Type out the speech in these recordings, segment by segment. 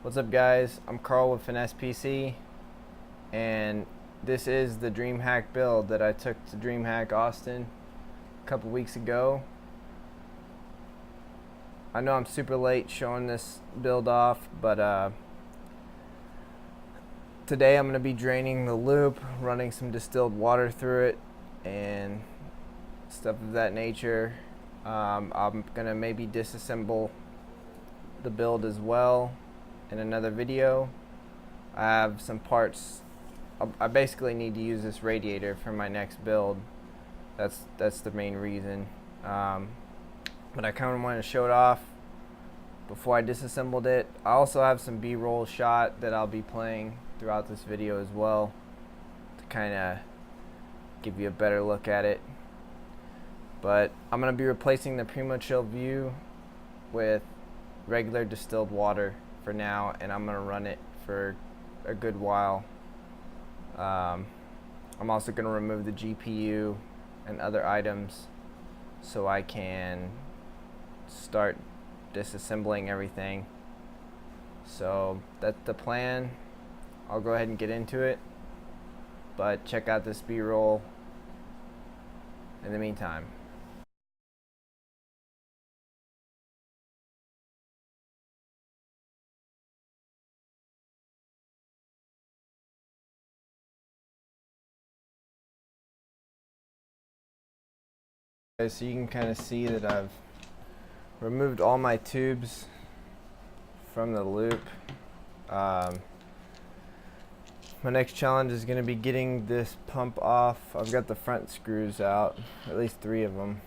What's up, guys? I'm Carl with Finesse PC, and this is the Dreamhack build that I took to Dreamhack Austin a couple weeks ago. I know I'm super late showing this build off, but today I'm going to be draining the loop, running some distilled water through it, and stuff of that nature. I'm going to maybe disassemble the build as well in another video. I have some parts. I basically need to use this radiator for my next build. That's the main reason. But I kind of wanted to show it off before I disassembled it. I also have some B-roll shot that I'll be playing throughout this video as well to kind of give you a better look at it. But I'm going to be replacing the Primochill Vue with regular distilled water for now, and I'm going to run it for a good while. I'm also going to remove the GPU and other items so I can start disassembling everything. So that's the plan. I'll go ahead and get into it, but check out this B-roll in the meantime. So you can kind of see that I've removed all my tubes from the loop. My next challenge is going to be getting this pump off. I've got the front screws out, at least 3 of them,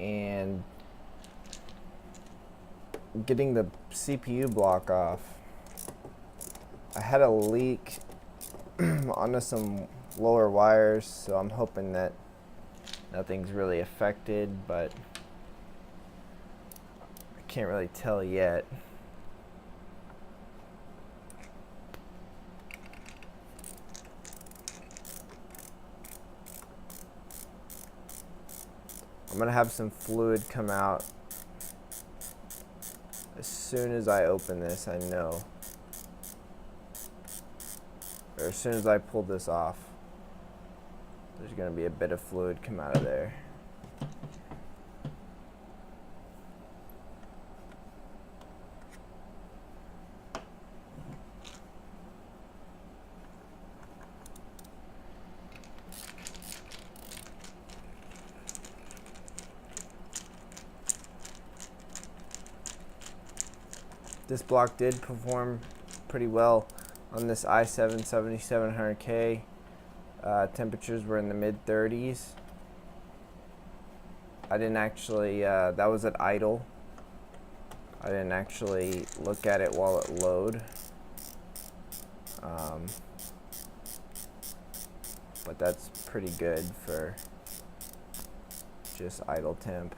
and getting the CPU block off. I had a leak onto some lower wires, so I'm hoping that nothing's really affected, but I can't really tell yet. I'm gonna have some fluid come out as soon as I open this, I know. Or as soon as I pull this off, there's going to be a bit of fluid come out of there. This block did perform pretty well on this i7 7700K. Temperatures were in the mid 30s. I didn't actually, that was at idle. I didn't actually look at it while it load. But that's pretty good for just idle temp.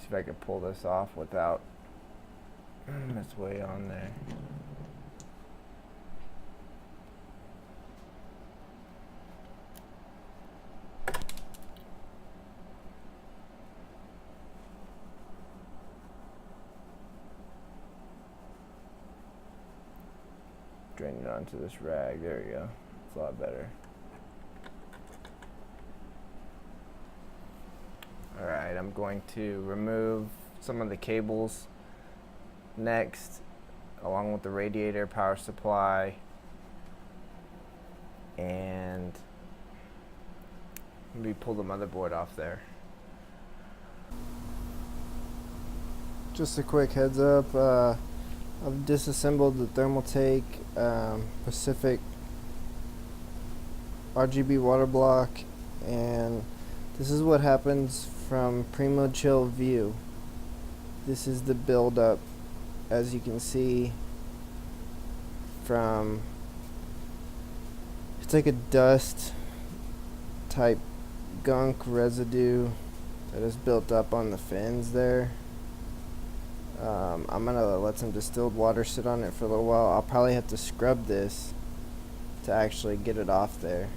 If I could pull this off without its way on there. Drain it onto this rag. There you go. It's a lot better. Alright, I'm going to remove some of the cables next, along with the radiator, power supply, and maybe pull the motherboard off there. Just a quick heads up, I've disassembled the Thermaltake Pacific RGB water block, and this is what happens from Primochill Vue. This is the buildup, as you can see, from, it's like a dust type gunk residue that is built up on the fins there. I'm gonna let some distilled water sit on it for a little while. I'll probably have to scrub this to actually get it off there,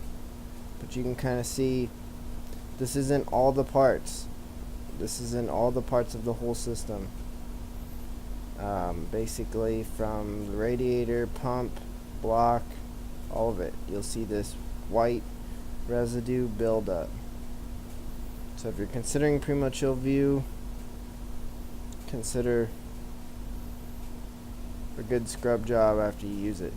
but you can kind of see this isn't all the parts. This is in all the parts of the whole system. Basically from the radiator, pump, block, all of it. You'll see this white residue buildup. So if you're considering Primochill Vue, consider a good scrub job after you use it.